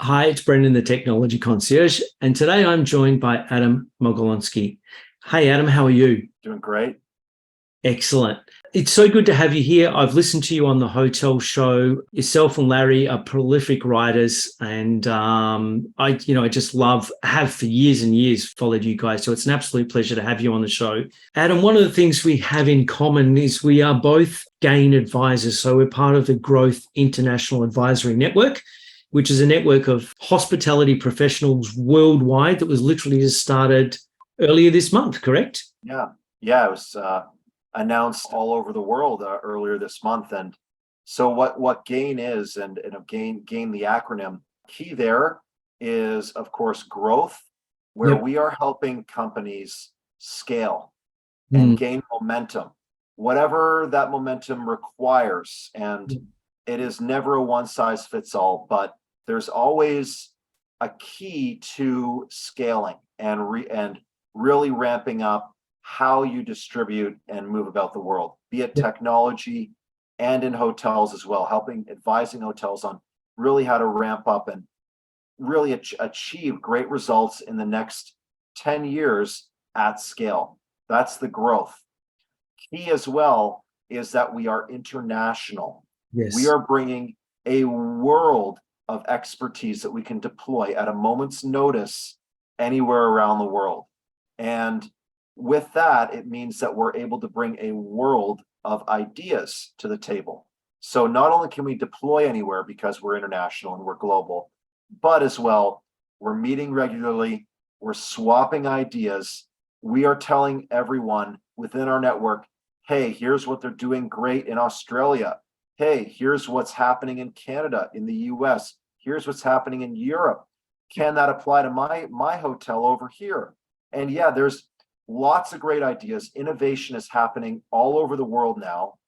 Hi, it's Brendon, the Technology Concierge, and today I'm joined by Adam Mogelonsky. Hey, Adam, how are you? Doing great. Excellent. It's so good to have you here. I've listened to you on the hotel show. Yourself and Larry are prolific writers, and I just have for years and years followed you guys. So it's an absolute pleasure to have you on the show. Adam, one of the things we have in common is we are both GAIN advisors. So we're part of the Growth International Advisory Network, which is a network of hospitality professionals worldwide that was literally just started earlier this month, correct? Yeah, it was announced all over the world earlier this month. And so what GAIN is, and GAIN the acronym, key there is, of course, growth, where Yep. we are helping companies scale Mm. and gain momentum, whatever that momentum requires. And it is never a one size fits all, but there's always a key to scaling and really ramping up how you distribute and move about the world, be it Yep. technology and in hotels as well, advising hotels on really how to ramp up and really achieve great results in the next 10 years at scale. That's the growth. Key as well is that we are international. We Yes. are bringing a world of expertise that we can deploy at a moment's notice anywhere around the world. And with that, it means that we're able to bring a world of ideas to the table. So not only can we deploy anywhere because we're international and we're global, but as well, we're meeting regularly, we're swapping ideas. We are telling everyone within our network, hey, here's what they're doing great in Australia. Hey, here's what's happening in Canada, in the US. Here's what's happening in Europe. Can that apply to my hotel over here? And yeah, there's lots of great ideas. Innovation is happening all over the world now,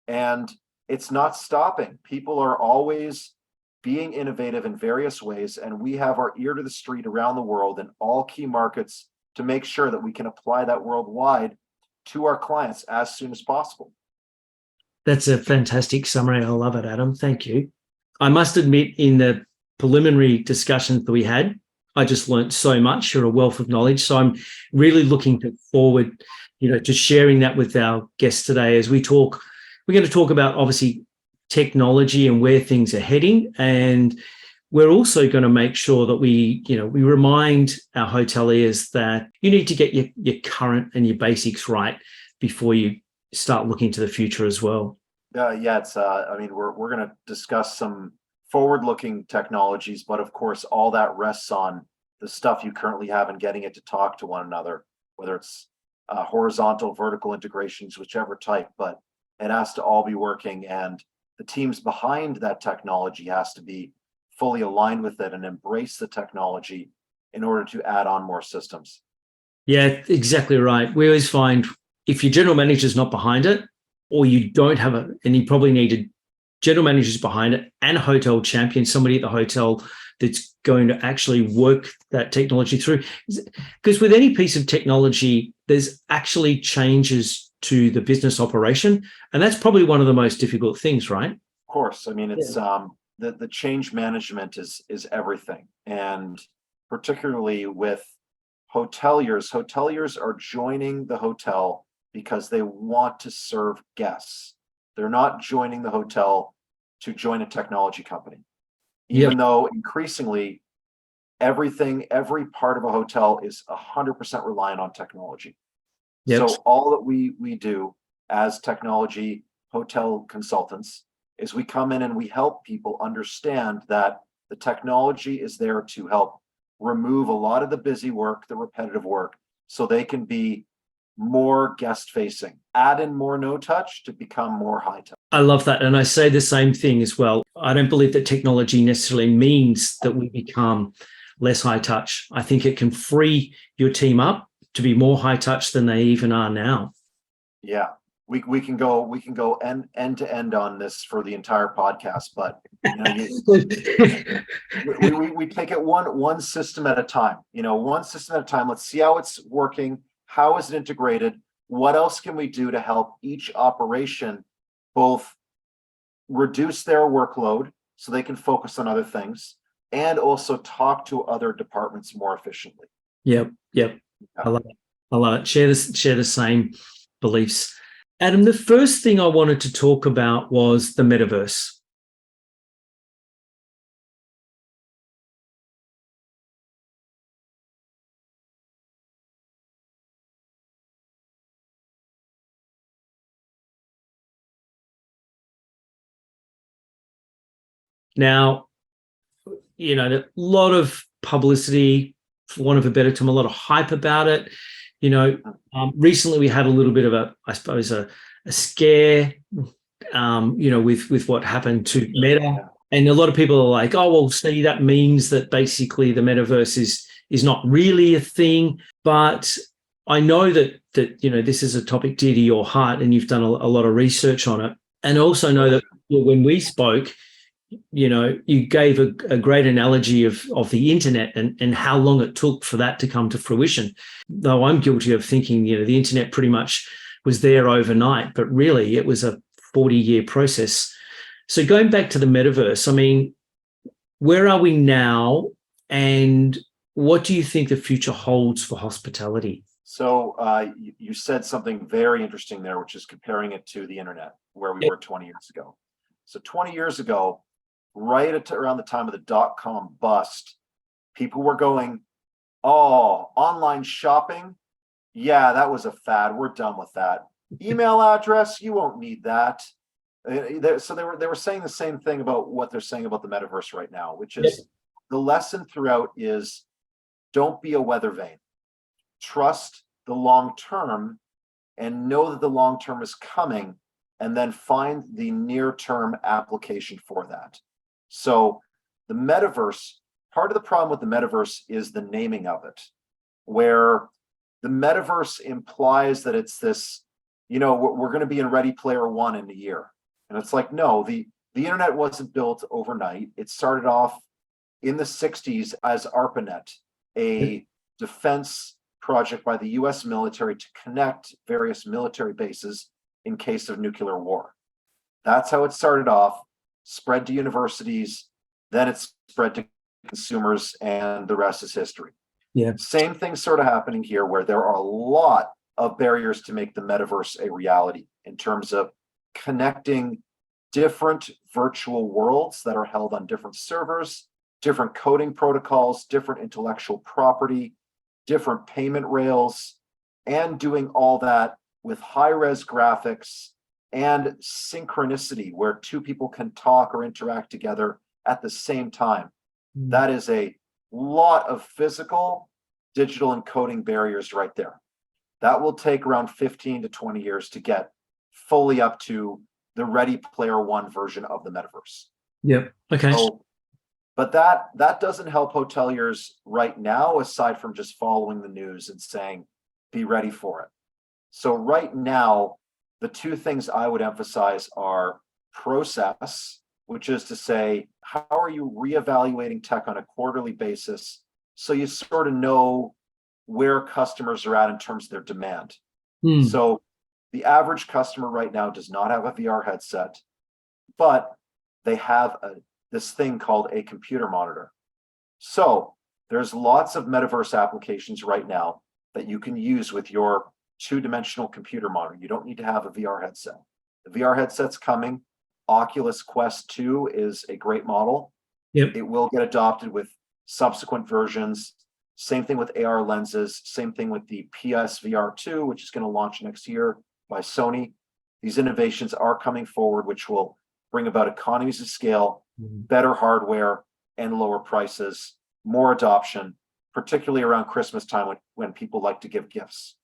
and it's not stopping. People are always being innovative in various ways, and we have our ear to the street around the world in all key markets to make sure that we can apply that worldwide to our clients as soon as possible. That's a fantastic summary. I love it, Adam. Thank you. I must admit, in the preliminary discussions that we had, I just learned so much. You're a wealth of knowledge. So I'm really looking forward, to sharing that with our guests today as we talk. We're going to talk about obviously technology and where things are heading. And we're also going to make sure that we remind our hoteliers that you need to get your current and your basics right before you start looking to the future as well. It's we're going to discuss some forward-looking technologies, but of course, all that rests on the stuff you currently have and getting it to talk to one another, whether it's horizontal, vertical integrations, whichever type, but it has to all be working, and the teams behind that technology has to be fully aligned with it and embrace the technology in order to add on more systems. Yeah, exactly right. We always find if your general manager's not behind it, or you don't have and you probably needed general managers behind it and a hotel champion, somebody at the hotel that's going to actually work that technology through. Because with any piece of technology, there's actually changes to the business operation. And that's probably one of the most difficult things, right? Of course. It's the change management is everything. And particularly with hoteliers are joining the hotel because they want to serve guests. They're not joining the hotel to join a technology company, even though increasingly every part of a hotel is 100% reliant on technology. Yep. So all that we do as technology hotel consultants is we come in and we help people understand that the technology is there to help remove a lot of the busy work, the repetitive work, so they can be more guest facing, add in more no touch to become more high touch. I love that. And I say the same thing as well. I don't believe that technology necessarily means that we become less high touch. I think it can free your team up to be more high touch than they even are now. Yeah. We can go end to end on this for the entire podcast, but we take it one system at a time. One system at a time. Let's see how it's working. How is it integrated? What else can we do to help each operation both reduce their workload so they can focus on other things, and also talk to other departments more efficiently. Yep. Yeah. I love it. I love it. Share the same beliefs. Adam, the first thing I wanted to talk about was the metaverse. Now, a lot of publicity, for want of a better term, a lot of hype about it. Recently we had a little bit of I suppose, a scare, with what happened to Meta. And a lot of people are like, oh, well, see, that means that basically the metaverse is not really a thing. But I know that this is a topic dear to your heart, and you've done a lot of research on it. And also know that when we spoke, you gave a great analogy of the internet and how long it took for that to come to fruition. Though I'm guilty of thinking, the internet pretty much was there overnight, but really it was a 40-year process. So going back to the metaverse, I mean, where are we now, and what do you think the future holds for hospitality? So you said something very interesting there, which is comparing it to the internet, where we were 20 years ago. So 20 years ago, right around the time of the dot-com bust, people were going, oh, online shopping? Yeah, that was a fad. We're done with that. Email address? You won't need that. So they were saying the same thing about what they're saying about the metaverse right now, which is the lesson throughout is don't be a weather vane. Trust the long term and know that the long term is coming, and then find the near term application for that. So the metaverse, part of the problem with the metaverse is the naming of it, where the metaverse implies that it's this, we're going to be in Ready Player One in a year. And it's like, no, the internet wasn't built overnight. It started off in the 60s as ARPANET, a defense project by the US military to connect various military bases in case of nuclear war. That's how it started off, spread to universities, then it spread to consumers, and the rest is history. Yeah. Same thing sort of happening here, where there are a lot of barriers to make the metaverse a reality in terms of connecting different virtual worlds that are held on different servers, different coding protocols, different intellectual property, different payment rails, and doing all that with high-res graphics and synchronicity, where two people can talk or interact together at the same time. That is a lot of physical, digital, and coding barriers right there. That will take around 15 to 20 years to get fully up to the Ready Player One version of the metaverse. Yep. Okay. So, but that doesn't help hoteliers right now, aside from just following the news and saying, be ready for it. So right now, the two things I would emphasize are process, which is to say, how are you reevaluating tech on a quarterly basis so you sort of know where customers are at in terms of their demand. So the average customer right now does not have a VR headset, but they have this thing called a computer monitor. So there's lots of metaverse applications right now that you can use with your two-dimensional computer monitor. You don't need to have a VR headset. The VR headset's coming. Oculus Quest 2 is a great model. Yep. It will get adopted with subsequent versions. Same thing with AR lenses. Same thing with the PSVR 2, which is going to launch next year by Sony. These innovations are coming forward, which will bring about economies of scale, better hardware, and lower prices, more adoption, particularly around Christmas time when people like to give gifts.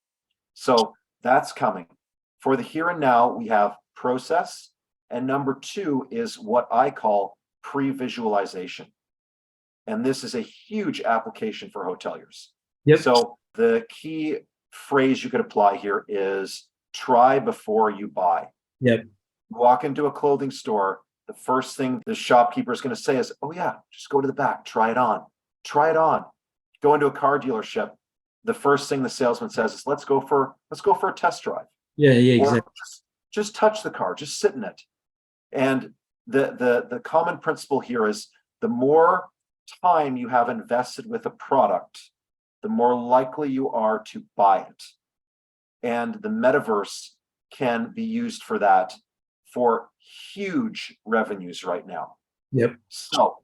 So that's coming. For the here and now, we have process. And number two is what I call pre-visualization. And this is a huge application for hoteliers. Yep. So the key phrase you could apply here is try before you buy. Yep. You walk into a clothing store, the first thing the shopkeeper is going to say is, oh yeah, just go to the back, try it on. Try it on. Go into a car dealership. The first thing the salesman says is, let's go for a test drive. Yeah, exactly. Just touch the car, just sit in it. And the common principle here is the more time you have invested with a product, the more likely you are to buy it. And the metaverse can be used for that, for huge revenues right now. Yep. So,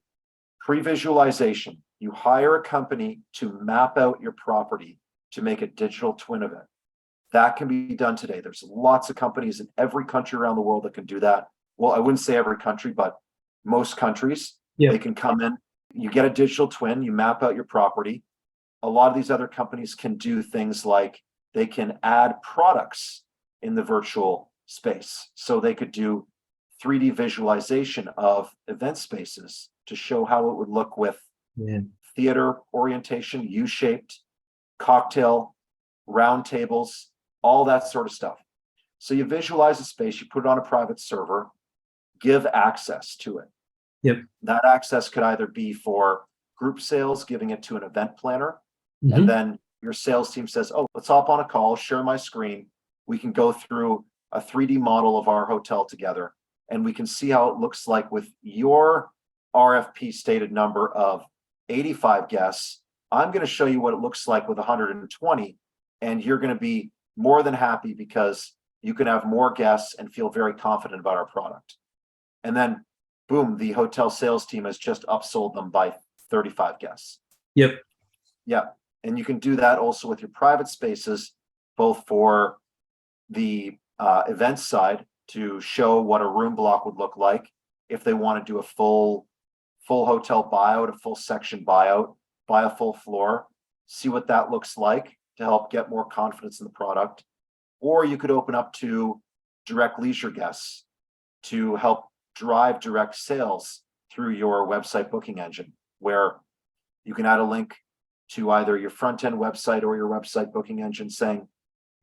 pre-visualization, you hire a company to map out your property to make a digital twin of it. That can be done today. There's lots of companies in every country around the world that can do that. Well, I wouldn't say every country, but most countries. Yep. They can come in, you get a digital twin, you map out your property. A lot of these other companies can do things like they can add products in the virtual space. So they could do 3D visualization of event spaces to show how it would look with theater orientation, U-shaped, cocktail, round tables, all that sort of stuff. So you visualize a space, you put it on a private server, give access to it. Yep. That access could either be for group sales, giving it to an event planner, and then your sales team says, oh, let's hop on a call, share my screen. We can go through a 3D model of our hotel together, and we can see how it looks like with your RFP stated number of 85 guests. I'm going to show you what it looks like with 120, and you're going to be more than happy because you can have more guests and feel very confident about our product. And then, boom, the hotel sales team has just upsold them by 35 guests. Yep. Yeah. And you can do that also with your private spaces, both for the event side to show what a room block would look like if they want to do a full hotel buyout, a full section buyout, buy a full floor, see what that looks like to help get more confidence in the product. Or you could open up to direct leisure guests to help drive direct sales through your website booking engine, where you can add a link to either your front end website or your website booking engine saying,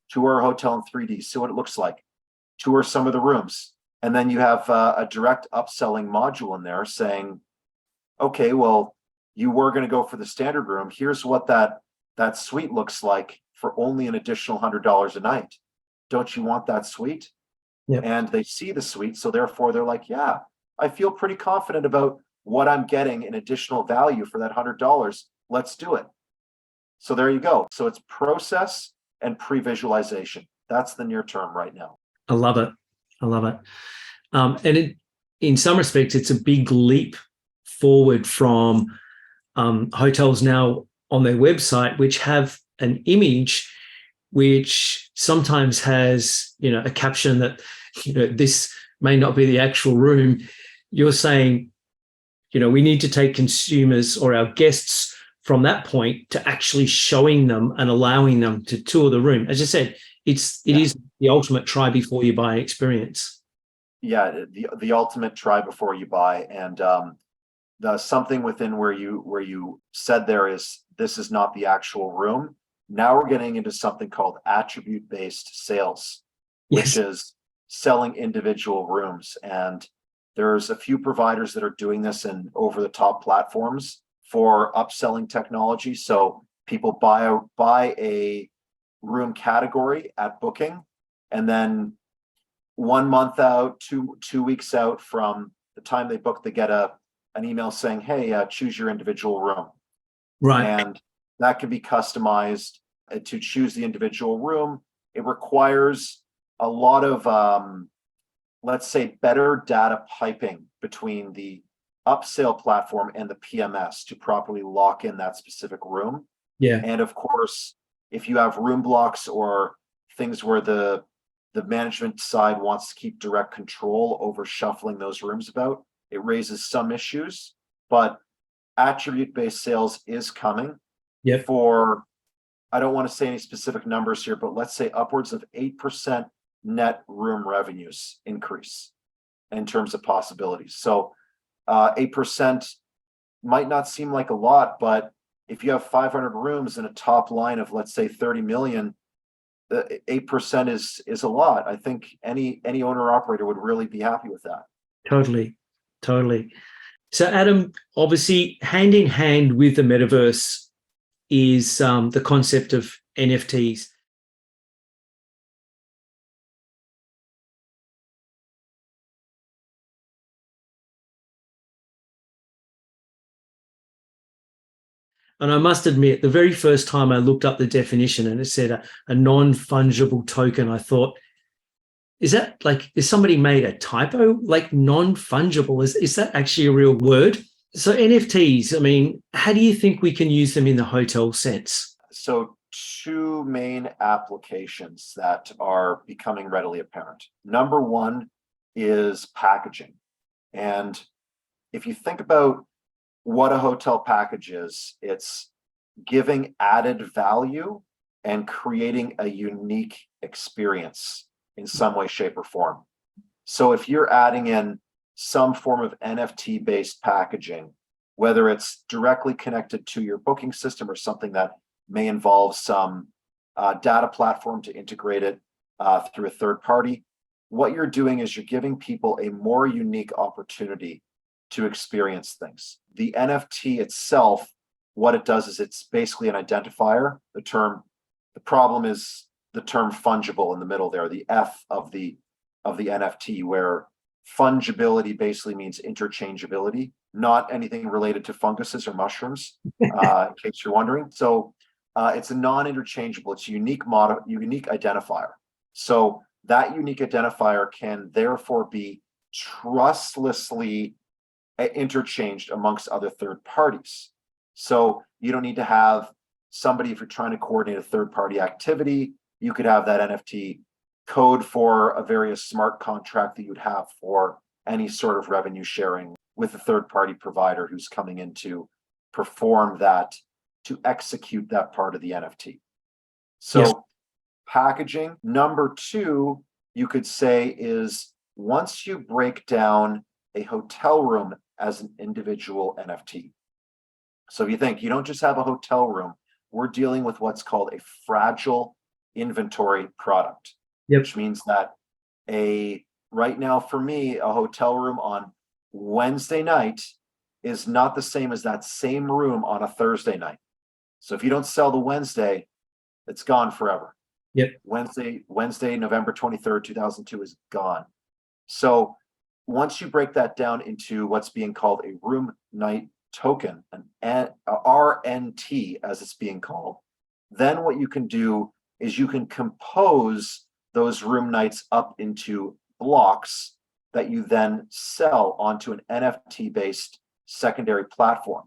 tour our hotel in 3D, see what it looks like, tour some of the rooms. And then you have a direct upselling module in there saying, okay, well, you were going to go for the standard room. Here's what that suite looks like for only an additional $100 a night. Don't you want that suite? Yep. And they see the suite. So therefore they're like, yeah, I feel pretty confident about what I'm getting in additional value for that $100. Let's do it. So there you go. So it's process and pre-visualization. That's the near term right now. I love it. I love it. And in some respects, it's a big leap forward from hotels now on their website, which have an image which sometimes has, a caption that, this may not be the actual room. You're saying, we need to take consumers or our guests from that point to actually showing them and allowing them to tour the room. As I said, it is the ultimate try before you buy experience. Yeah, the ultimate try before you buy. And the something within where you said there is, this is not the actual room. Now we're getting into something called attribute-based sales, which is selling individual rooms. And there's a few providers that are doing this in over-the-top platforms for upselling technology. So people buy a room category at booking, and then 1 month out, two weeks out from the time they book, they get an email saying, hey, choose your individual room. Right. And that can be customized to choose the individual room. It requires a lot of, let's say, better data piping between the upsell platform and the PMS to properly lock in that specific room. Yeah. And of course, if you have room blocks or things where the management side wants to keep direct control over shuffling those rooms about, it raises some issues. But attribute-based sales is coming for, I don't want to say any specific numbers here, but let's say upwards of 8% net room revenues increase in terms of possibilities. So 8% might not seem like a lot, but if you have 500 rooms and a top line of, let's say, 30 million, 8% is a lot. I think any owner operator would really be happy with that. Totally. So Adam, obviously hand in hand with the metaverse is the concept of NFTs. And I must admit, the very first time I looked up the definition and it said a non-fungible token, I thought, is somebody made a typo? Like non-fungible, is that actually a real word? So NFTs, I mean, how do you think we can use them in the hotel sense? So two main applications that are becoming readily apparent. Number one is packaging. And if you think about what a hotel package is, it's giving added value and creating a unique experience in some way, shape, or form. So if you're adding in some form of NFT based packaging, whether it's directly connected to your booking system or something that may involve some data platform to integrate it through a third party, what you're doing is you're giving people a more unique opportunity to experience things. The NFT itself, what it does is it's basically an identifier. The problem is the term fungible in the middle there, the F of the NFT, where fungibility basically means interchangeability, not anything related to funguses or mushrooms, in case you're wondering. So it's a non-interchangeable, it's a unique identifier. So that unique identifier can therefore be trustlessly interchanged amongst other third parties. So you don't need to have somebody, if you're trying to coordinate a third party activity, you could have that NFT code for a various smart contract that you'd have for any sort of revenue sharing with a third party provider who's coming in to perform that, to execute that part of the NFT. So yes. Packaging. Number two, you could say, is once you break down a hotel room as an individual NFT. So if you think, you don't just have a hotel room, we're dealing with what's called a fragile inventory product, which means that right now for me, a hotel room on Wednesday night is not the same as that same room on a Thursday night. So if you don't sell the Wednesday, it's gone forever. Wednesday, November 23rd, 2002 is gone. So once you break that down into what's being called a room night token, an RNT as it's being called, then what you can do is you can compose those room nights up into blocks that you then sell onto an NFT based secondary platform.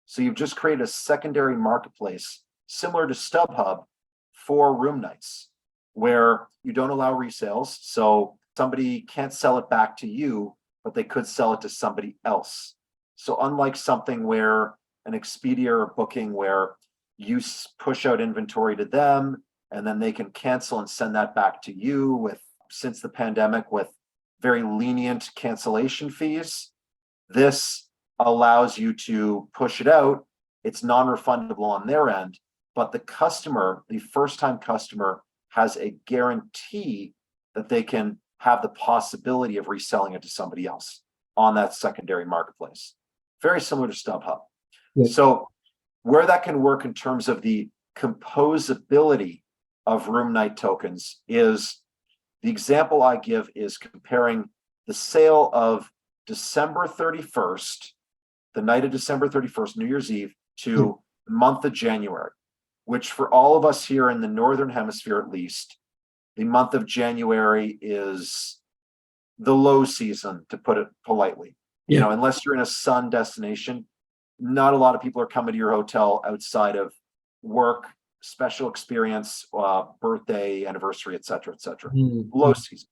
So you've just created a secondary marketplace similar to StubHub for room nights, where you don't allow resales. So somebody can't sell it back to you, but they could sell it to somebody else. So unlike something where an Expedia or Booking, where you push out inventory to them and then they can cancel and send that back to you since the pandemic, with very lenient cancellation fees, this allows you to push it out. It's non-refundable on their end, but the customer, the first-time customer, has a guarantee that they can have the possibility of reselling it to somebody else on that secondary marketplace. Very similar to StubHub. Yes. So where that can work in terms of the composability of room night tokens is, the example I give is comparing the sale of December 31st, the night of December 31st, New Year's Eve, to the month of January, which for all of us here in the Northern Hemisphere, at least, the month of January is the low season, to put it politely. You know, unless you're in a sun destination, not a lot of people are coming to your hotel outside of work, special experience, birthday, anniversary, et cetera, et cetera. Low season.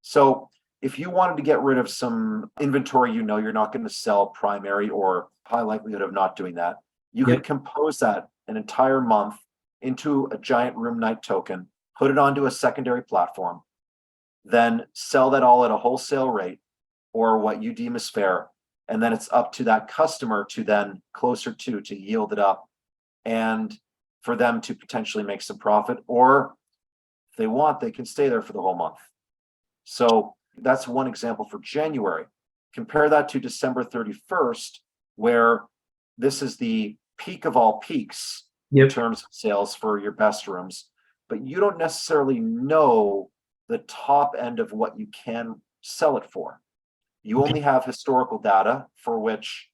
So if you wanted to get rid of some inventory, you're not going to sell primary, or high likelihood of not doing that, you can compose that an entire month into a giant room night token, put it onto a secondary platform, then sell that all at a wholesale rate, or what you deem as fair. And then it's up to that customer to then closer to yield it up, and for them to potentially make some profit, or if they want, they can stay there for the whole month. So that's one example for January. Compare that to December 31st, where this is the peak of all peaks in terms of sales for your best rooms, but you don't necessarily know the top end of what you can sell it for. You only have historical data for which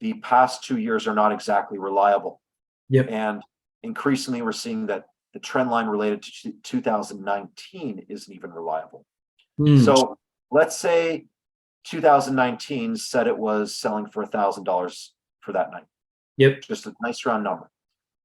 the past 2 years are not exactly reliable. Yep. And increasingly, we're seeing that the trend line related to 2019 isn't even reliable. Mm. So let's say 2019 said it was selling for $1,000 for that night. Yep. Just a nice round number.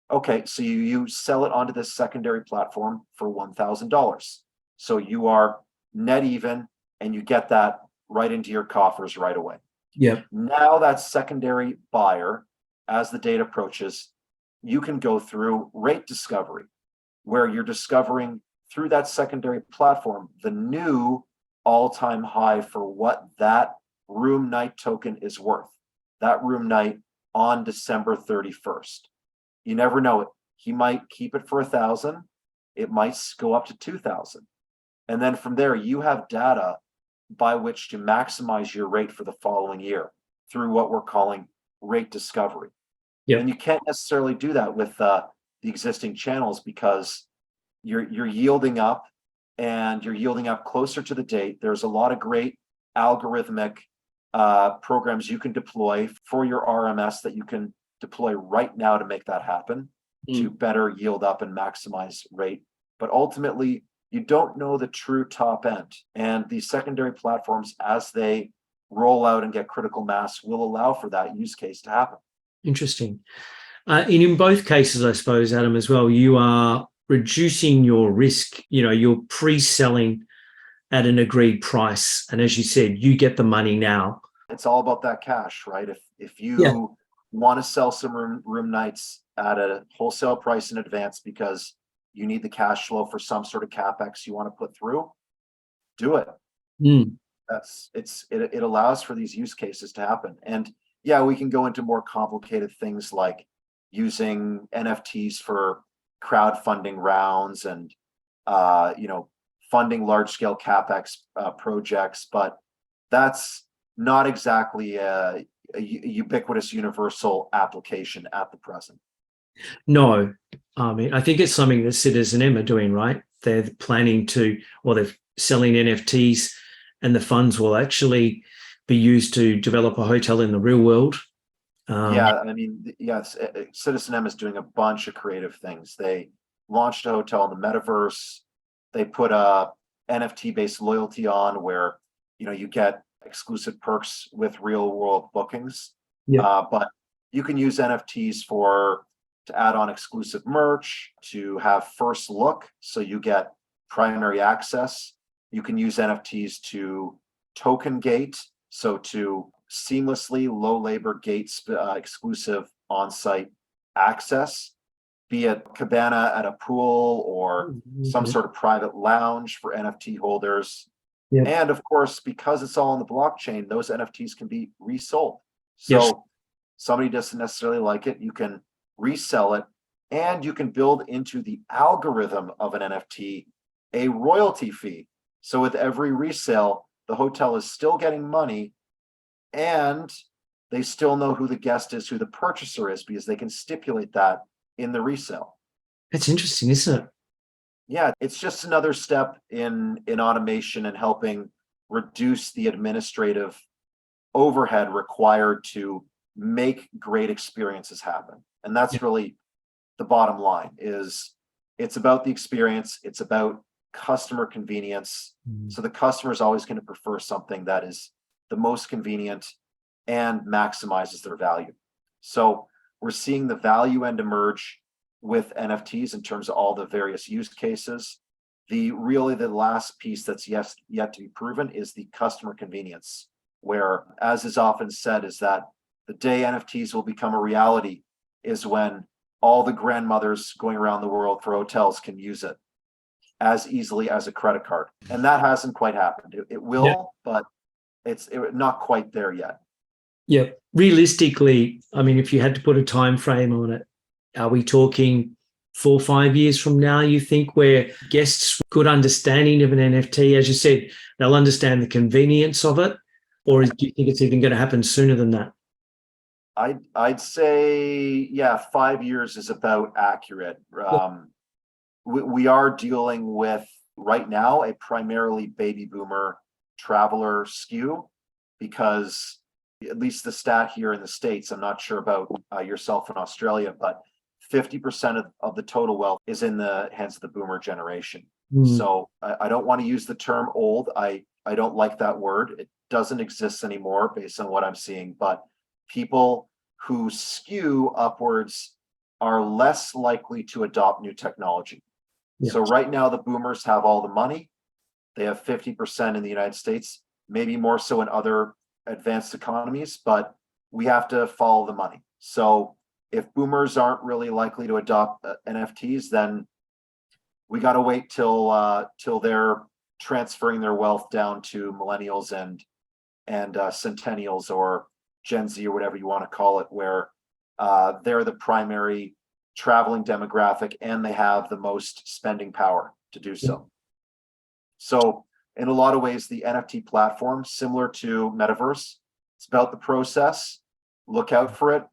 Okay, so you sell it onto this secondary platform for $1,000. So you are net even, and you get that right into your coffers right away. Yep. Now that secondary buyer, as the date approaches, you can go through rate discovery, where you're discovering through that secondary platform the new all-time high for what that room night token is worth. That room night on December 31st. You never know it. He might keep it for 1,000. It might go up to 2,000. And then from there, you have data by which to maximize your rate for the following year through what we're calling rate discovery. Yep. And you can't necessarily do that with the existing channels, because you're yielding up, and you're yielding up closer to the date. There's a lot of great algorithmic programs you can deploy for your RMS that you can deploy right now to make that happen, to better yield up and maximize rate. But ultimately, you don't know the true top end. And these secondary platforms, as they roll out and get critical mass, will allow for that use case to happen. Interesting. And in both cases, I suppose, Adam, as well, you are reducing your risk. You're pre-selling at an agreed price. And as you said, you get the money now. It's all about that cash, right? If you want to sell some room nights at a wholesale price in advance because you need the cash flow for some sort of capex you want to put through, do it. It allows for these use cases to happen. And yeah, we can go into more complicated things like using NFTs for crowdfunding rounds and funding large scale capex projects, but that's not exactly a ubiquitous universal application at the present. No, I mean, I think it's something that Citizen are doing, right? They're planning to, or they're selling NFTs, and the funds will actually be used to develop a hotel in the real world. Yes, Citizen M is doing a bunch of creative things. They launched a hotel in the Metaverse. They put a NFT-based loyalty on where you get exclusive perks with real world bookings. But you can use NFTs to add on exclusive merch, to have first look, so you get primary access. You can use NFTs to token gate, so to seamlessly low labor gate exclusive on-site access, be it cabana at a pool or some sort of private lounge for NFT holders. And of course, because it's all on the blockchain, those NFTs can be resold. So somebody doesn't necessarily like it, you can resell it, and you can build into the algorithm of an NFT a royalty fee. So with every resale, the hotel is still getting money, and they still know who the guest is, who the purchaser is, because they can stipulate that in the resale. That's interesting, isn't it? Yeah, it's just another step in automation and helping reduce the administrative overhead required to make great experiences happen. And that's really the bottom line. Is it's about the experience, it's about customer convenience. So the customer is always going to prefer something that is the most convenient and maximizes their value. So we're seeing the value end emerge with NFTs in terms of all the various use cases. The last piece that's yet to be proven is the customer convenience, where, as is often said, is that the day NFTs will become a reality is when all the grandmothers going around the world for hotels can use it as easily as a credit card. And that hasn't quite happened. It will, but it's not quite there yet. Yeah. Realistically, I mean, if you had to put a time frame on it, are we talking 4 or 5 years from now, you think, where guests good understanding of an NFT, as you said, they'll understand the convenience of it? Or do you think it's even going to happen sooner than that? I'd say, 5 years is about accurate. We are dealing with right now a primarily baby boomer traveler skew, because at least the stat here in the States, I'm not sure about yourself in Australia, but 50% of the total wealth is in the hands of the boomer generation. Mm. So I don't want to use the term old. I don't like that word. It doesn't exist anymore based on what I'm seeing, but people who skew upwards are less likely to adopt new technology. Yeah. So right now, the boomers have all the money. They have 50% in the United States, maybe more so in other advanced economies, but we have to follow the money. So if boomers aren't really likely to adopt NFTs, then we got to wait till they're transferring their wealth down to millennials and centennials or Gen Z or whatever you want to call it, where they're the primary traveling demographic and they have the most spending power to do so. So in a lot of ways, the NFT platform, similar to Metaverse, it's about the process. Look out for it.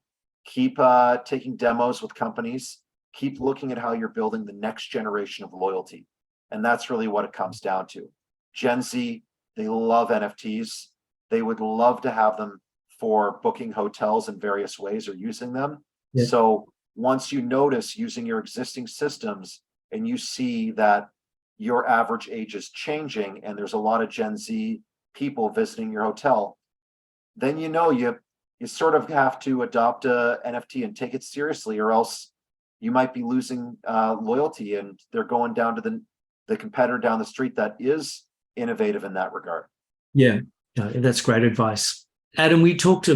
Keep taking demos with companies. Keep looking at how you're building the next generation of loyalty. And that's really what it comes down to. Gen Z, they love NFTs. They would love to have them for booking hotels in various ways or using them. Yeah. So once you notice using your existing systems and you see that your average age is changing and there's a lot of Gen Z people visiting your hotel, then you know you sort of have to adopt a NFT and take it seriously, or else you might be losing loyalty and they're going down to the competitor down the street that is innovative in that regard. Yeah, that's great advice. Adam, we talked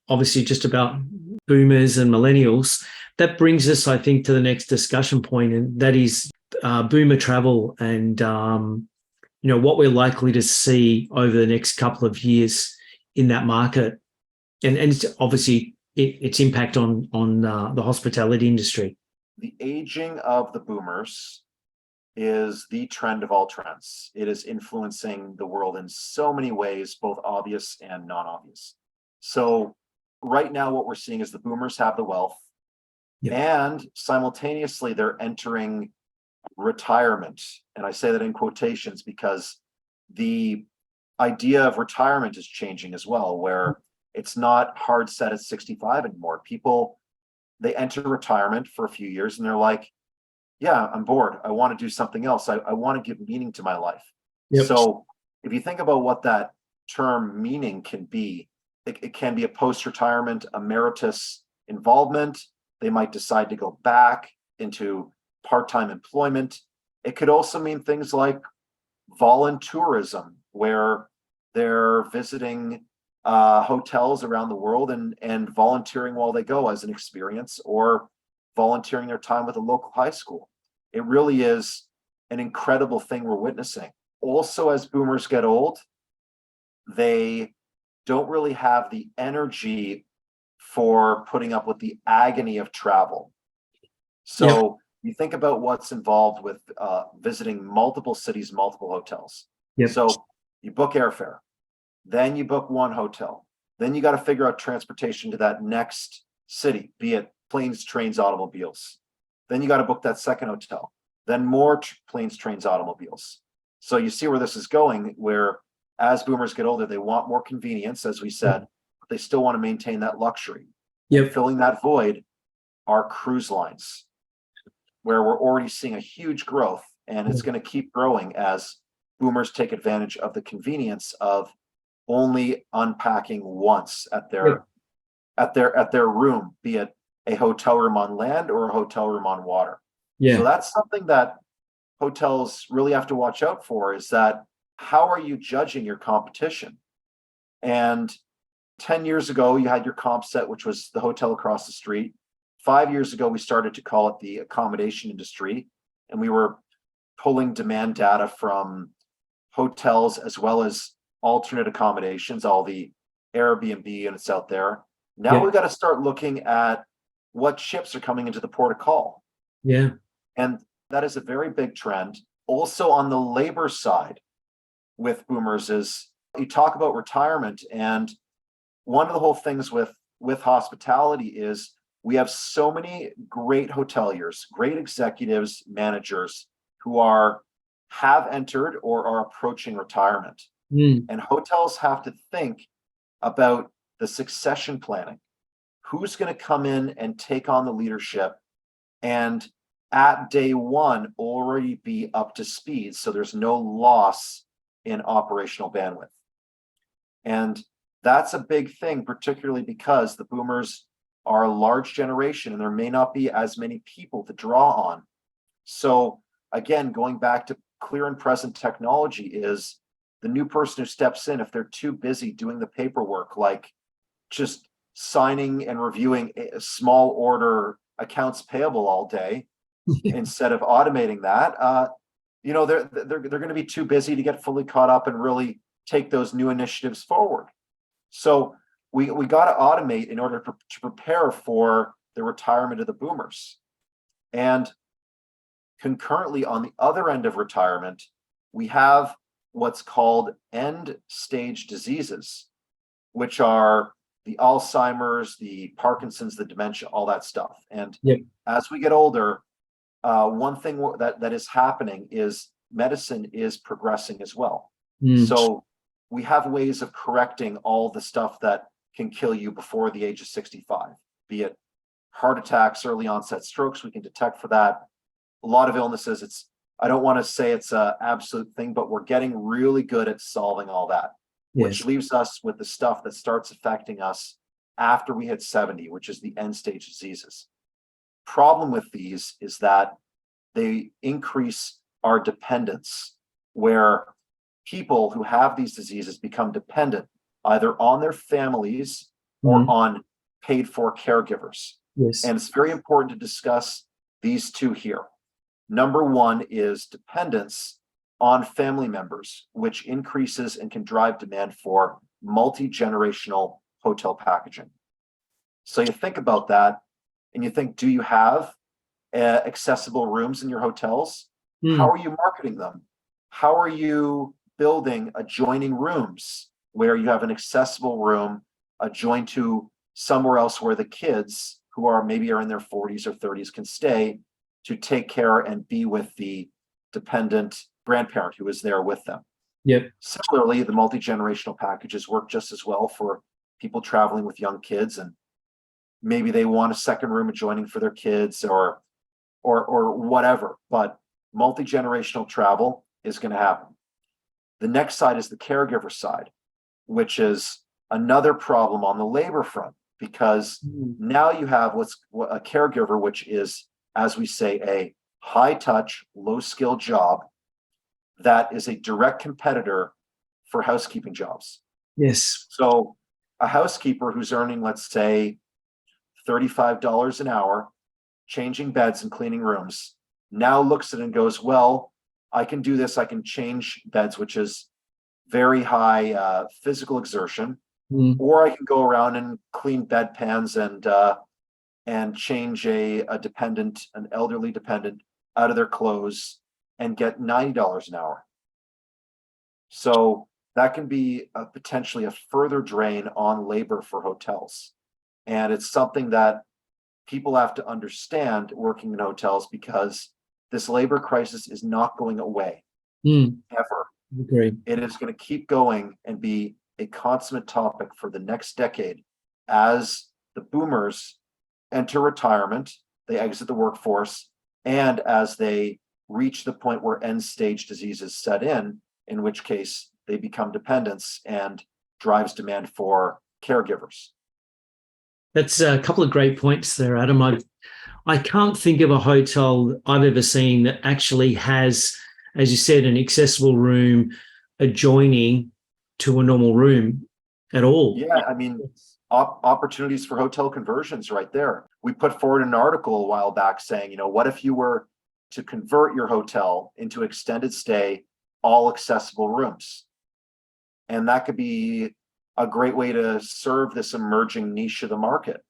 obviously just about boomers and millennials. That brings us, I think, to the next discussion point, and that is boomer travel and what we're likely to see over the next couple of years in that market, and it's obviously its impact on the hospitality industry. The aging of the boomers is the trend of all trends. It is influencing the world in so many ways, both obvious and non-obvious. So right now what we're seeing is the boomers have the wealth, and simultaneously they're entering retirement. And I say that in quotations because the idea of retirement is changing as well, where it's not hard set at 65 anymore. People, they enter retirement for a few years and they're like, yeah, I'm bored. I want to do something else. I want to give meaning to my life. Yep. So if you think about what that term meaning can be, it can be a post-retirement emeritus involvement. They might decide to go back into part-time employment. It could also mean things like voluntourism, where they're visiting hotels around the world and volunteering while they go as an experience, or volunteering their time with a local high school. It really is an incredible thing we're witnessing. Also, as boomers get old, they don't really have the energy for putting up with the agony of travel. So you think about what's involved with visiting multiple cities, multiple hotels. So you book airfare, then you book one hotel, then you got to figure out transportation to that next city, be it planes, trains, automobiles. Then you got to book that second hotel, then more planes, trains, automobiles. So you see where this is going, where as boomers get older, they want more convenience, as we said, but they still want to maintain that luxury. And filling that void are cruise lines, where we're already seeing a huge growth, and it's going to keep growing as boomers take advantage of the convenience of only unpacking once at their room, be it a hotel room on land or a hotel room on water. So that's something that hotels really have to watch out for, is that how are you judging your competition? And 10 years ago, you had your comp set, which was the hotel across the street. 5 years ago, we started to call it the accommodation industry, and we were pulling demand data from hotels as well as alternate accommodations, all the Airbnb and it's out there. Now we've got to start looking at what ships are coming into the port of call. And that is a very big trend. Also on the labor side with boomers is you talk about retirement, and one of the whole things with hospitality is we have so many great hoteliers, great executives, managers who have entered or are approaching retirement. And hotels have to think about the succession planning. Who's going to come in and take on the leadership and at day one already be up to speed, so there's no loss in operational bandwidth. And that's a big thing, particularly because the boomers are a large generation and there may not be as many people to draw on. So again, going back to clear and present technology, is the new person who steps in, if they're too busy doing the paperwork, like just signing and reviewing a small order accounts payable all day, instead of automating that, they're going to be too busy to get fully caught up and really take those new initiatives forward. So we got to automate in order to prepare for the retirement of the boomers. And concurrently, on the other end of retirement, we have what's called end stage diseases, which are the Alzheimer's, the Parkinson's, the dementia, all that stuff. And as we get older, one thing that is happening is medicine is progressing as well. So we have ways of correcting all the stuff that can kill you before the age of 65, be it heart attacks, early onset strokes. We can detect for that. A lot of illnesses, I don't want to say it's an absolute thing, but we're getting really good at solving all that, which leaves us with the stuff that starts affecting us after we hit 70, which is the end stage diseases. Problem with these is that they increase our dependence, where people who have these diseases become dependent either on their families or on paid for caregivers. And it's very important to discuss these two here. Number one is dependence on family members, which increases and can drive demand for multi-generational hotel packaging. So you think about that and you think, do you have accessible rooms in your hotels? How are you marketing them? How are you building adjoining rooms where you have an accessible room adjoined to somewhere else where the kids who are maybe in their 40s or 30s can stay to take care and be with the dependent grandparent who is there with them? Similarly, the multi-generational packages work just as well for people traveling with young kids, and maybe they want a second room adjoining for their kids or whatever, but multi-generational travel is going to happen. The next side is the caregiver side, which is another problem on the labor front, because now you have a caregiver, which is, as we say, a high touch, low skill job that is a direct competitor for housekeeping jobs. So a housekeeper who's earning, let's say, $35 an hour, changing beds and cleaning rooms, now looks at it and goes, well, I can do this. I can change beds, which is very high physical exertion, or I can go around and clean bedpans and change an elderly dependent out of their clothes and get $90 an hour. So that can be potentially a further drain on labor for hotels. And it's something that people have to understand working in hotels, because this labor crisis is not going away ever. It is going to keep going and be a consummate topic for the next decade as the boomers enter retirement, they exit the workforce, and as they reach the point where end stage diseases set in which case they become dependents and drives demand for caregivers. That's a couple of great points there, Adam. I can't think of a hotel I've ever seen that actually has, as you said, an accessible room adjoining to a normal room at all. Yeah, I mean, opportunities for hotel conversions right there. We put forward an article a while back saying, what if you were to convert your hotel into extended stay, all accessible rooms? And that could be a great way to serve this emerging niche of the market.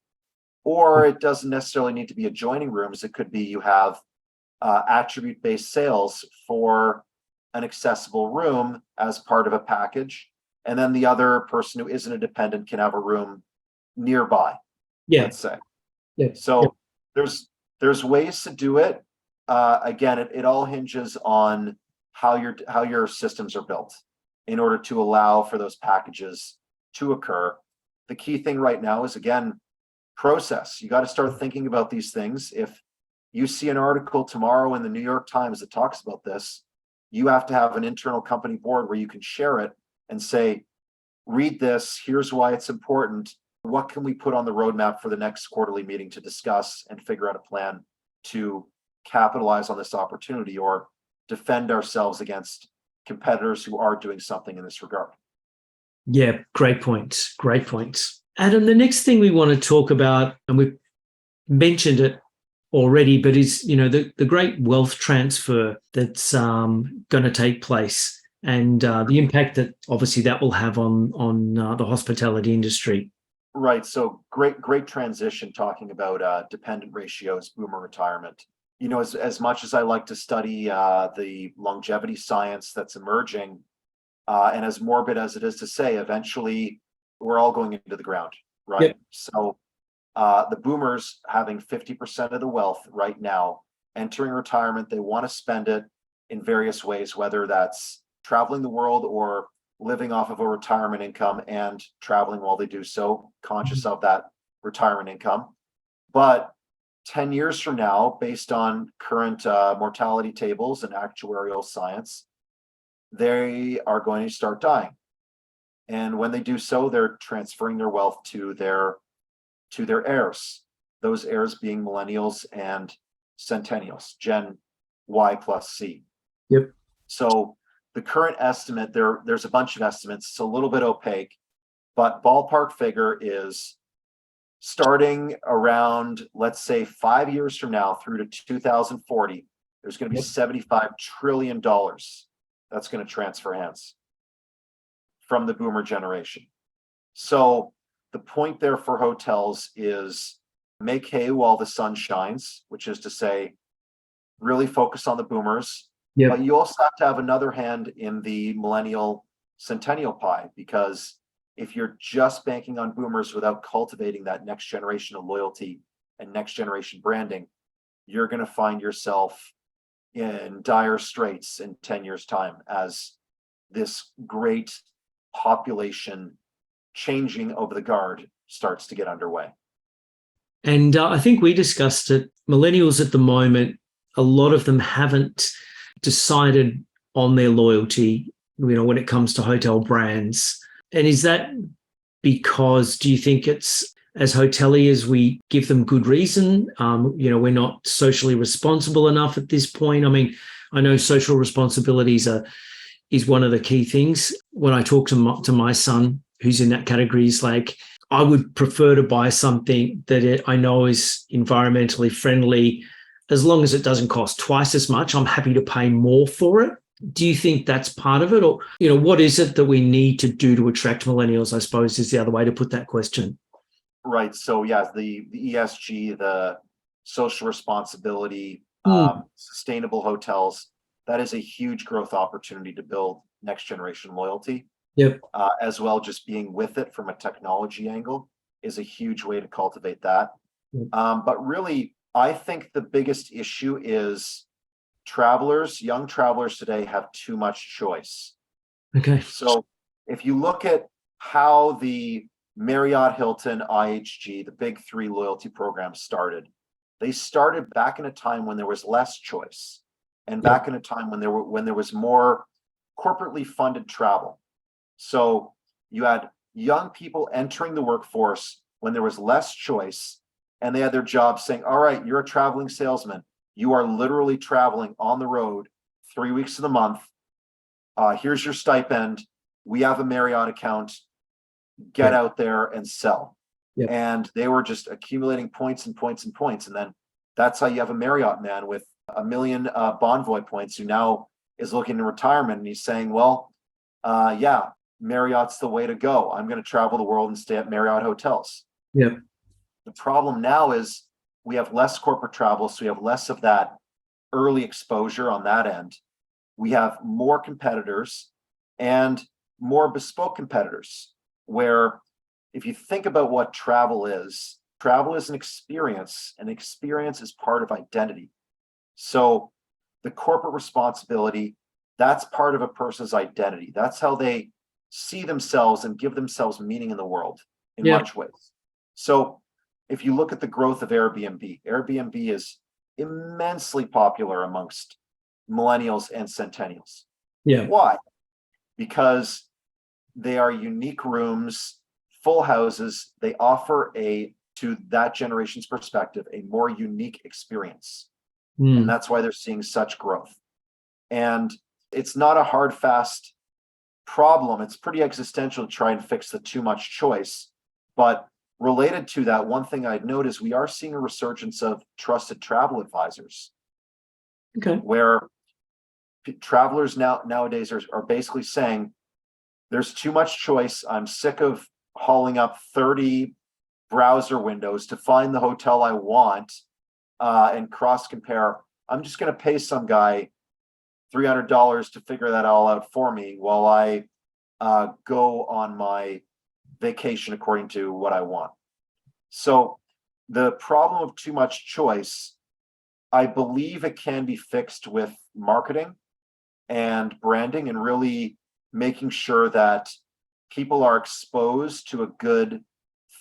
Or it doesn't necessarily need to be adjoining rooms. It could be you have attribute-based sales for an accessible room as part of a package, and then the other person who isn't a dependent can have a room nearby, let's say. So there's ways to do it. Again, it all hinges on how your systems are built in order to allow for those packages to occur. The key thing right now is, again, process. You got to start thinking about these things. If you see an article tomorrow in the New York Times that talks about this, you have to have an internal company board where you can share it and say, read this, here's why it's important. What can we put on the roadmap for the next quarterly meeting to discuss and figure out a plan to capitalize on this opportunity or defend ourselves against competitors who are doing something in this regard? Yeah, great points. Great points. Adam, the next thing we want to talk about, and we've mentioned it already, but is, the great wealth transfer that's going to take place and the impact that obviously that will have on the hospitality industry. Right. So great transition talking about dependent ratios, boomer retirement. As much as I like to study the longevity science that's emerging, and as morbid as it is to say, eventually we're all going into the ground, right? Yep. So the boomers having 50% of the wealth right now, entering retirement, they want to spend it in various ways, whether that's traveling the world or living off of a retirement income and traveling while they do so, conscious of that retirement income. But 10 years from now, based on current mortality tables and actuarial science, they are going to start dying. And when they do so, they're transferring their wealth to their heirs, those heirs being millennials and centennials, Gen Y plus C. Yep. So the current estimate, there's a bunch of estimates, it's a little bit opaque, but ballpark figure is starting around, let's say 5 years from now through to 2040, there's going to be $75 trillion that's going to transfer hands from the boomer generation. So the point there for hotels is make hay while the sun shines, which is to say, really focus on the boomers. Yep. But you also have to have another hand in the millennial centennial pie, because if you're just banking on boomers without cultivating that next generation of loyalty and next generation branding, you're going to find yourself in dire straits in 10 years' time as this great population changing over the guard starts to get underway. And I think we discussed it. Millennials at the moment, a lot of them haven't decided on their loyalty, when it comes to hotel brands. And is that because, do you think it's, as hoteliers, we give them good reason? We're not socially responsible enough at this point. I mean, I know social responsibilities is one of the key things. When I talk to my son, who's in that category, is like, I would prefer to buy something that I know is environmentally friendly, as long as it doesn't cost twice as much. I'm happy to pay more for it. Do you think that's part of it? Or, what is it that we need to do to attract millennials, I suppose, is the other way to put that question. Right. So, yeah, the ESG, the social responsibility, sustainable hotels, that is a huge growth opportunity to build next generation loyalty. Yep. As well, just being with it from a technology angle is a huge way to cultivate that. Yep. But really, I think the biggest issue is young travelers today have too much choice. Okay. So if you look at how the Marriott, Hilton, IHG, the big three loyalty programs started, they started back in a time when there was less choice, and back in a time when there was more corporately funded travel. So you had young people entering the workforce when there was less choice, and they had their job saying, all right, you're a traveling salesman. You are literally traveling on the road 3 weeks of the month. Here's your stipend. We have a Marriott account. Get out there and sell. Yep. And they were just accumulating points and points and points. And then that's how you have a Marriott man with 1 million Bonvoy points who now is looking to retirement. And he's saying, well, yeah, Marriott's the way to go. I'm going to travel the world and stay at Marriott hotels. Yep. The problem now is we have less corporate travel, so we have less of that early exposure on that end. We have more competitors and more bespoke competitors, where if you think about what travel is an experience, and experience is part of identity. So the corporate responsibility, that's part of a person's identity. That's how they see themselves and give themselves meaning in the world in much ways. So if you look at the growth of Airbnb is immensely popular amongst millennials and centennials. Yeah. Why? Because they are unique rooms, full houses. They offer to that generation's perspective, a more unique experience. And that's why they're seeing such growth. And it's not a hard, fast problem. It's pretty existential to try and fix the too much choice. But related to that, one thing I'd note is we are seeing a resurgence of trusted travel advisors, where travelers nowadays are basically saying, there's too much choice. I'm sick of hauling up 30 browser windows to find the hotel I want and cross compare. I'm just going to pay some guy $300 to figure that all out for me while I go on my vacation according to what I want. So the problem of too much choice, I believe it can be fixed with marketing and branding, and really making sure that people are exposed to a good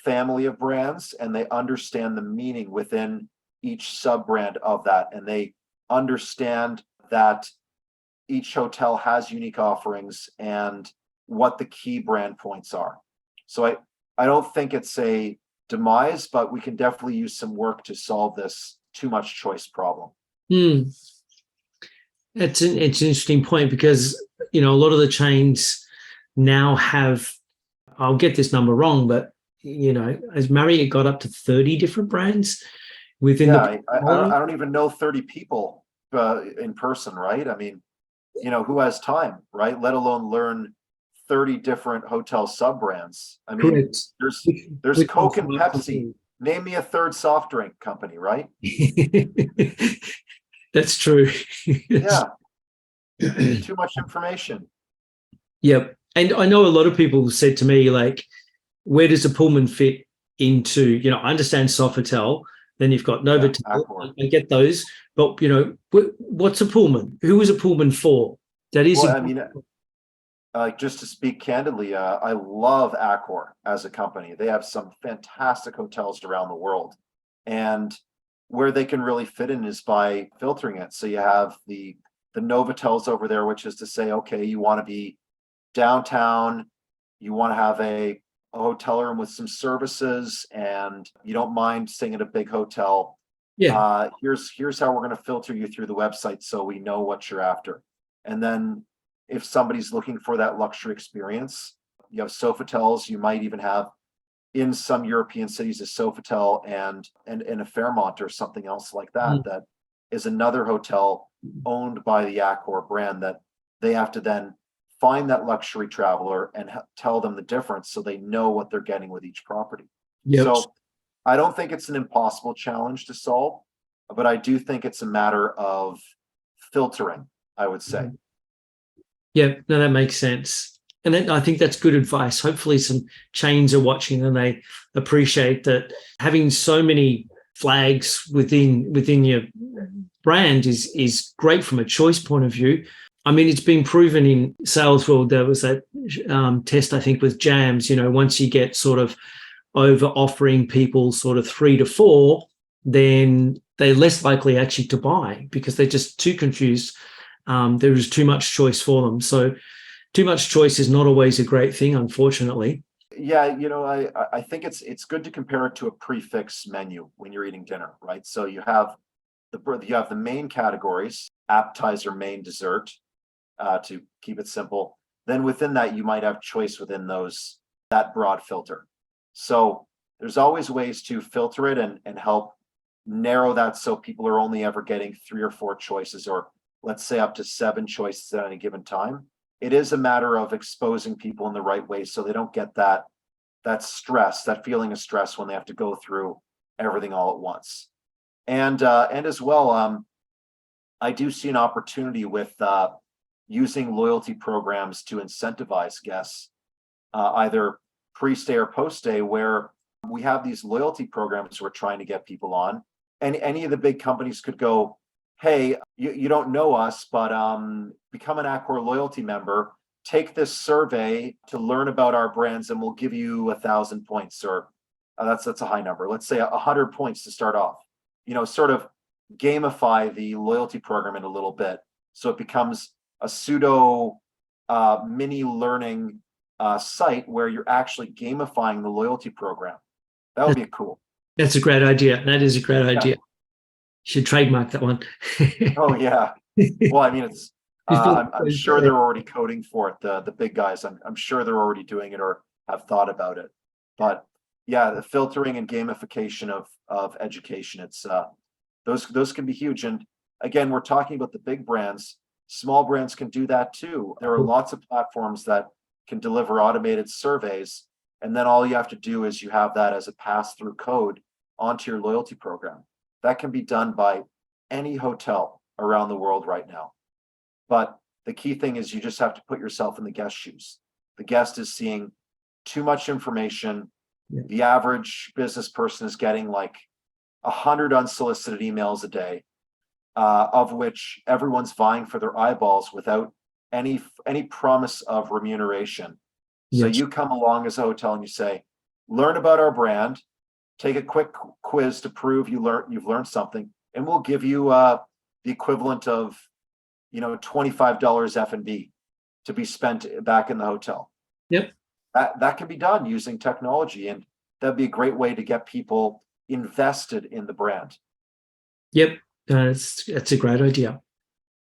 family of brands and they understand the meaning within each sub brand of that, and they understand that each hotel has unique offerings and what the key brand points are. So I don't think it's a demise, but we can definitely use some work to solve this too much choice problem. It's an interesting point, because a lot of the chains now have, I'll get this number wrong, but as Marriott got up to 30 different brands within I don't even know 30 people in person, right? I mean, who has time, right? Let alone learn 30 different hotel sub brands. I mean, correct. There's Coke and Pepsi. Name me a third soft drink company, right? That's true. Yeah. Too much information. Yep. And I know a lot of people said to me, like, where does a Pullman fit into, I understand Sofitel, then you've got Novotel, I get those, but, what's a Pullman? Who is a Pullman for? That is, well, I mean, just to speak candidly, I love Accor as a company. They have some fantastic hotels around the world. And where they can really fit in is by filtering it. So you have the Novotels over there, which is to say, okay, you want to be downtown, you want to have a hotel room with some services, and you don't mind staying at a big hotel. Yeah. Here's how we're going to filter you through the website so we know what you're after. And then if somebody's looking for that luxury experience, you have Sofotels. You might even have in some European cities a Sofitel and a Fairmont or something else like that. That is another hotel owned by the Accor brand that they have to then find that luxury traveler and tell them the difference so they know what they're getting with each property. Yep. So I don't think it's an impossible challenge to solve, but I do think it's a matter of filtering, I would say. Yeah, no, that makes sense. And I think that's good advice. Hopefully some chains are watching and they appreciate that having so many flags within your brand is great from a choice point of view. I mean, it's been proven in sales world. There was that test, I think, with jams. Once you get sort of over offering people sort of 3 to 4, then they're less likely actually to buy because they're just too confused. There is too much choice for them. So too much choice is not always a great thing, unfortunately. Yeah, I think it's good to compare it to a prefix menu when you're eating dinner, right? So you have the main categories: appetizer, main, dessert, to keep it simple. Then within that, you might have choice within that broad filter. So there's always ways to filter it and help narrow that so people are only ever getting 3 or 4 choices, or let's say up to 7 choices at any given time. It is a matter of exposing people in the right way so they don't get that stress, that feeling of stress when they have to go through everything all at once. And as well, I do see an opportunity with using loyalty programs to incentivize guests, either pre-stay or post-stay, where we have these loyalty programs we're trying to get people on. And any of the big companies could go, hey, you don't know us, but become an Accor loyalty member. Take this survey to learn about our brands, and we'll give you 1,000 points, or that's a high number. Let's say 100 points to start off. Sort of gamify the loyalty program in a little bit, so it becomes a pseudo mini learning site where you're actually gamifying the loyalty program. That would be cool. That's a great idea. That is a great Yeah. idea. Should trademark that one. Oh yeah. Well, I mean, it's. I'm sure they're already coding for it. The big guys. I'm sure they're already doing it or have thought about it. But yeah, the filtering and gamification of education. It's those can be huge. And again, we're talking about the big brands. Small brands can do that too. There are lots of platforms that can deliver automated surveys, and then all you have to do is you have that as a pass-through code onto your loyalty program. That can be done by any hotel around the world right now. But the key thing is you just have to put yourself in the guest shoes. The guest is seeing too much information. Yeah. The average business person is getting like 100 unsolicited emails a day, of which everyone's vying for their eyeballs without any promise of remuneration. So Yes. you come along as a hotel and you say, learn about our brand, take a quick quiz to prove you've learned something, and we'll give you the equivalent of $25 F&B to be spent back in the hotel. Yep. That can be done using technology, and that'd be a great way to get people invested in the brand. Yep. That's a great idea.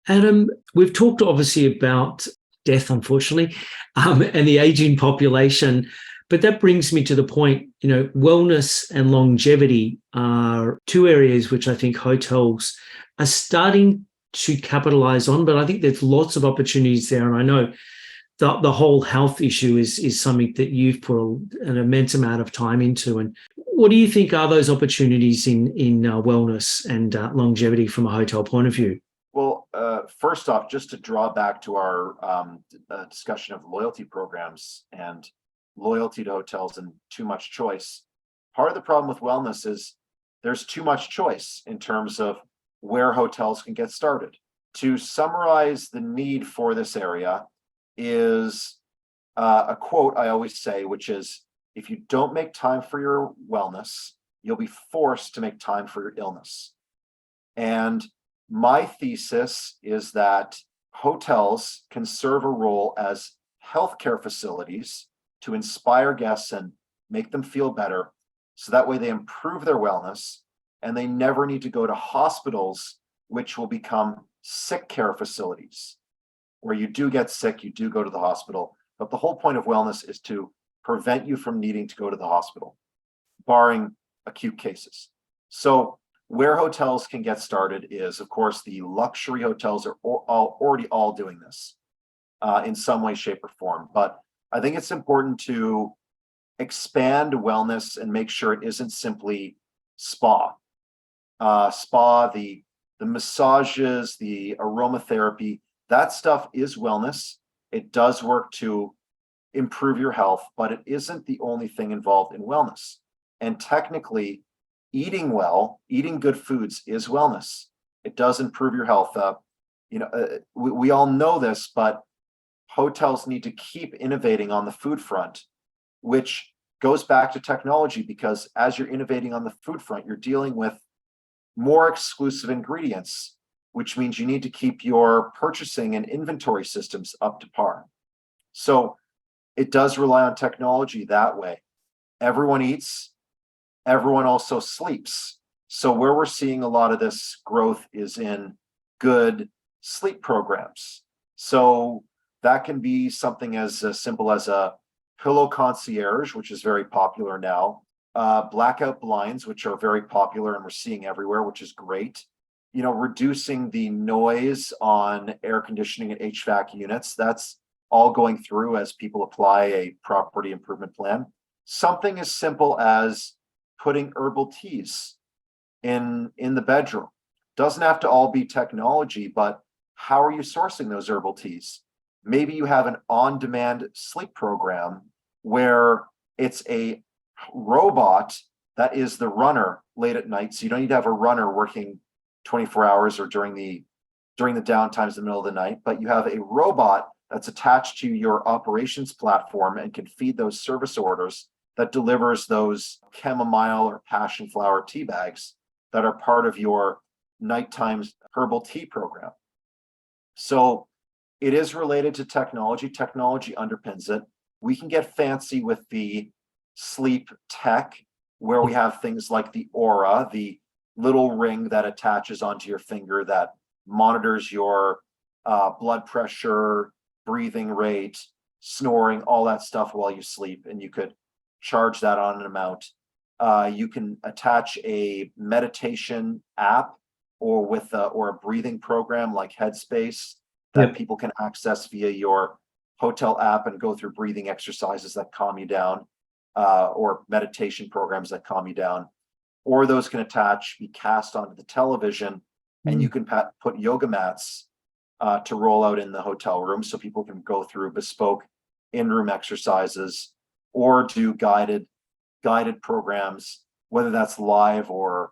Adam, we've talked obviously about death, unfortunately, and the aging population, but that brings me to the point, wellness and longevity are two areas which I think hotels are starting to capitalize on, but I think there's lots of opportunities there. And I know the whole health issue is something that you've put an immense amount of time into. And what do you think are those opportunities in wellness and longevity from a hotel point of view? Well, first off, just to draw back to our discussion of loyalty programs and loyalty to hotels and too much choice. Part of the problem with wellness is there's too much choice in terms of where hotels can get started. To summarize the need for this area is a quote I always say, which is, if you don't make time for your wellness, you'll be forced to make time for your illness. And my thesis is that hotels can serve a role as healthcare facilities to inspire guests and make them feel better, so that way they improve their wellness and they never need to go to hospitals, which will become sick care facilities, where you do get sick, you do go to the hospital. But the whole point of wellness is to prevent you from needing to go to the hospital, barring acute cases. So where hotels can get started is, of course, the luxury hotels are already all doing this in some way, shape, or form. But I think it's important to expand wellness and make sure it isn't simply spa. The massages, the aromatherapy, that stuff is wellness. It does work to improve your health, but it isn't the only thing involved in wellness. And technically, eating well, eating good foods is wellness. It does improve your health. We all know this, but hotels need to keep innovating on the food front, which goes back to technology, because as you're innovating on the food front, you're dealing with more exclusive ingredients, which means you need to keep your purchasing and inventory systems up to par. So it does rely on technology that way. Everyone eats, everyone also sleeps. So where we're seeing a lot of this growth is in good sleep programs. So that can be something as simple as a pillow concierge, which is very popular now. Blackout blinds, which are very popular and we're seeing everywhere, which is great. Reducing the noise on air conditioning and HVAC units. That's all going through as people apply a property improvement plan. Something as simple as putting herbal teas in the bedroom. Doesn't have to all be technology, but how are you sourcing those herbal teas? Maybe you have an on-demand sleep program where it's a robot that is the runner late at night. So you don't need to have a runner working 24 hours or during the downtimes in the middle of the night, but you have a robot that's attached to your operations platform and can feed those service orders that delivers those chamomile or passion flower tea bags that are part of your nighttime herbal tea program. So it is related to technology. Technology underpins it. We can get fancy with the sleep tech, where we have things like the Aura, the little ring that attaches onto your finger that monitors your blood pressure, breathing rate, snoring, all that stuff while you sleep, and you could charge that on an amount. You can attach a meditation app or a breathing program like Headspace that people can access via your hotel app and go through breathing exercises that calm you down, or meditation programs that calm you down. Or those can be cast onto the television, and you can put yoga mats to roll out in the hotel room, so people can go through bespoke in-room exercises or do guided programs, whether that's live or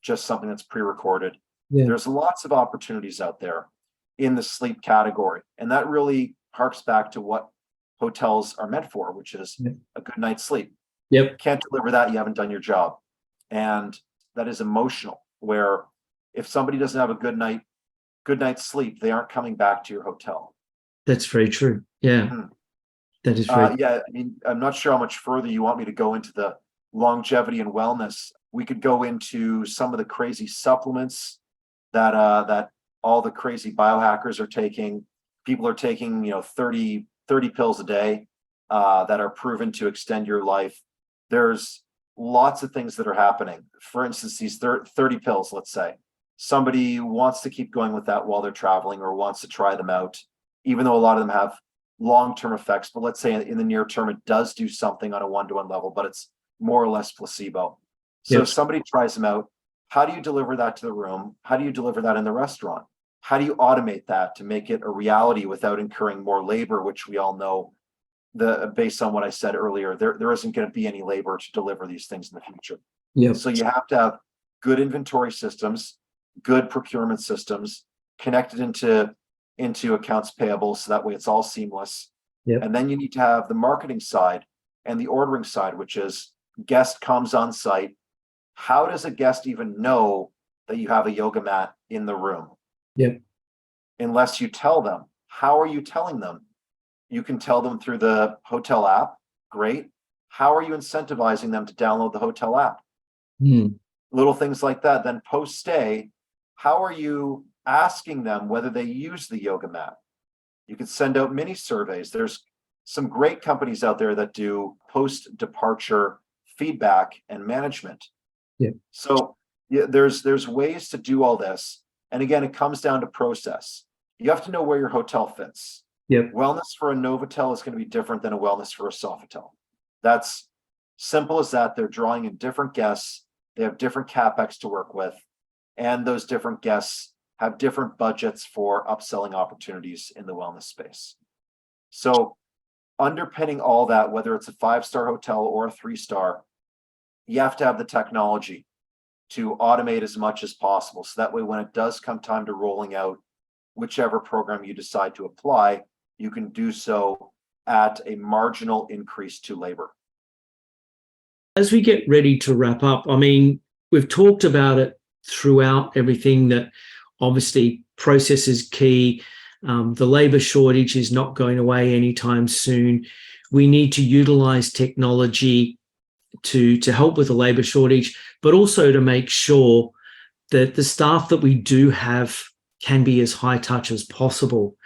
just something that's pre-recorded. There's lots of opportunities out there in the sleep category, and that really harks back to what hotels are meant for, which is a good night's sleep. Can't deliver that, you haven't done your job. And that is emotional, where if somebody doesn't have a good night's sleep, they aren't coming back to your hotel. That's very true. That is very I mean, I'm not sure how much further you want me to go into the longevity and wellness. We could go into some of the crazy supplements that all the crazy biohackers are taking. People are taking 30 pills a day that are proven to extend your life. There's lots of things that are happening. For instance, these 30 pills, let's say somebody wants to keep going with that while they're traveling or wants to try them out, even though a lot of them have long-term effects. But let's say in the near term, it does do something on a one-to-one level, but it's more or less placebo. So if somebody tries them out, how do you deliver that to the room? How do you deliver that in the restaurant? How do you automate that to make it a reality without incurring more labor, which we all know, based on what I said earlier, there isn't going to be any labor to deliver these things in the future. So you have to have good inventory systems, good procurement systems, connected into accounts payable, so that way it's all seamless. And then you need to have the marketing side and the ordering side, which is guest comes on site. How does a guest even know that you have a yoga mat in the room? Unless you tell them. How are you telling them? You can tell them through the hotel app. Great. How are you incentivizing them to download the hotel app? Little things like that. Then post-stay, how are you asking them whether they use the yoga mat? You could send out mini surveys. There's some great companies out there that do post-departure feedback and management. So there's ways to do all this. And again, it comes down to process. You have to know where your hotel fits. Wellness for a Novotel is going to be different than a wellness for a Sofitel. That's simple as that. They're drawing in different guests. They have different CapEx to work with. And those different guests have different budgets for upselling opportunities in the wellness space. So underpinning all that, whether it's a 5-star hotel or a 3-star, you have to have the technology to automate as much as possible. So that way, when it does come time to rolling out whichever program you decide to apply, you can do so at a marginal increase to labor. As we get ready to wrap up, I mean, we've talked about it throughout everything, that obviously process is key. The labor shortage is not going away anytime soon. We need to utilize technology to help with the labor shortage, but also to make sure that the staff that we do have can be as high touch as possible.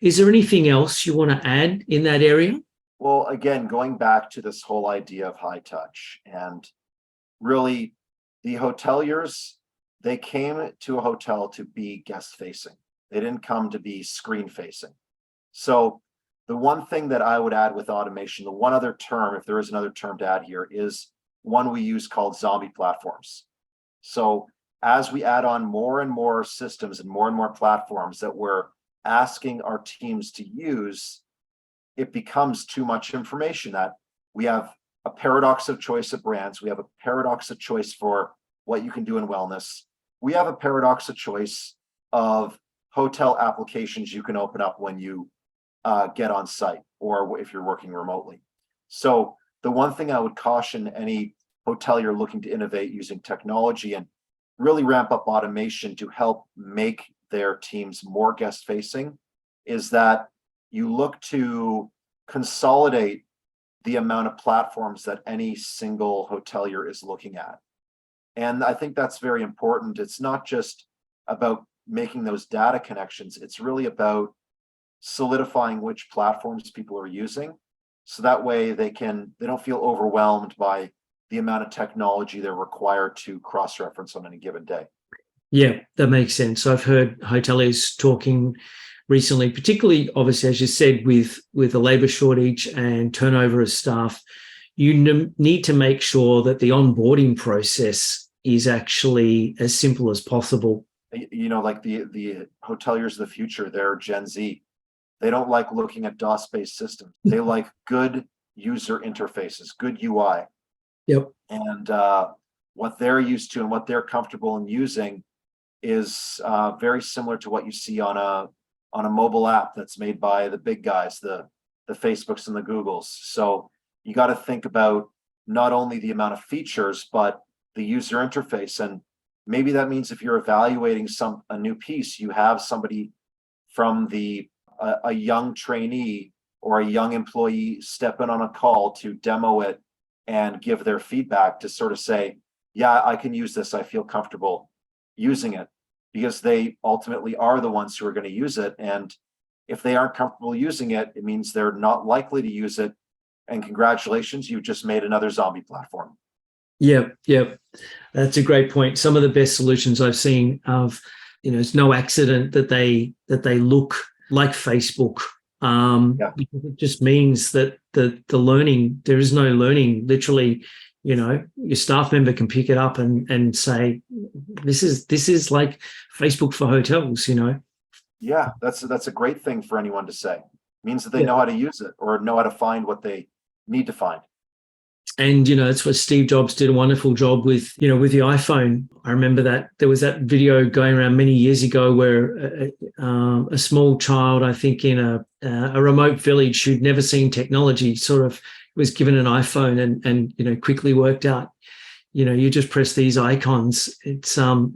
Is there anything else you want to add in that area? Well, again, going back to this whole idea of high touch, and really the hoteliers, they came to a hotel to be guest facing. They didn't come to be screen facing. So the one thing that I would add with automation, the one other term, if there is another term to add here, is one we use called zombie platforms. So as we add on more and more systems and more platforms that we're asking our teams to use, it becomes too much information. That we have a paradox of choice of brands. We have a paradox of choice for what you can do in wellness. We have a paradox of choice of hotel applications you can open up when you get on site, or if you're working remotely. So the one thing I would caution any hotelier looking to innovate using technology and really ramp up automation to help make their teams more guest facing is that you look to consolidate the amount of platforms that any single hotelier is looking at. And I think that's very important. It's not just about making those data connections. It's really about solidifying which platforms people are using. So that way they don't feel overwhelmed by the amount of technology they're required to cross-reference on any given day. Yeah, that makes sense. I've heard hoteliers talking recently, particularly obviously, as you said, with a labor shortage and turnover of staff, you need to make sure that the onboarding process is actually as simple as possible. You know, like the hoteliers of the future, they're Gen Z. They don't like looking at DOS-based systems. They like good user interfaces, good UI. Yep. And what they're used to and what they're comfortable in using is very similar to what you see on a mobile app that's made by the big guys, the Facebooks and the Googles. So you got to think about not only the amount of features, but the user interface. And maybe that means if you're evaluating a new piece, you have somebody from a young trainee or a young employee step in on a call to demo it and give their feedback to sort of say, yeah, I can use this. I feel comfortable using it, because they ultimately are the ones who are going to use it. And if they aren't comfortable using it, it means they're not likely to use it. And congratulations, you've just made another zombie platform. Yeah, that's a great point. Some of the best solutions I've seen it's no accident that they look like Facebook. Because it just means that the learning, there is no learning. Literally, your staff member can pick it up and say, this is like Facebook for hotels, Yeah, that's a great thing for anyone to say. It means that they know how to use it or know how to find what they need to find. And it's what Steve Jobs did a wonderful job with the iPhone. I remember that there was that video going around many years ago where a small child, I think in a remote village who'd never seen technology, sort of was given an iPhone and quickly worked out, you just press these icons. It's and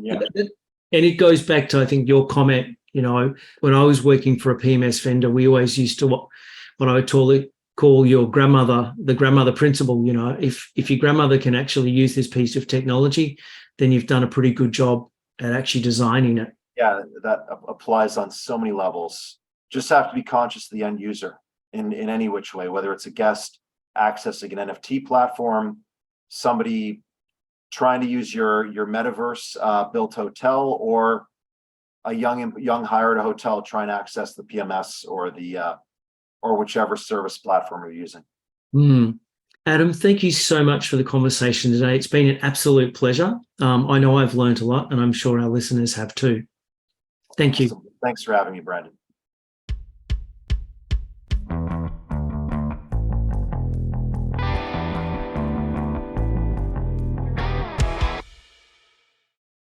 it goes back to, I think, your comment. When I was working for a PMS vendor, we always used to what I would call your grandmother, the grandmother principle. If your grandmother can actually use this piece of technology, then you've done a pretty good job at actually designing it. Yeah, that applies on so many levels. Just have to be conscious of the end user in any which way, whether it's a guest accessing an NFT platform, somebody trying to use your Metaverse built hotel, or a young hire at a hotel trying to access the PMS or whichever service platform you're using. Adam, thank you so much for the conversation today. It's been an absolute pleasure. I know I've learned a lot, and I'm sure our listeners have too. Thank you. Thanks for having me, Brendon.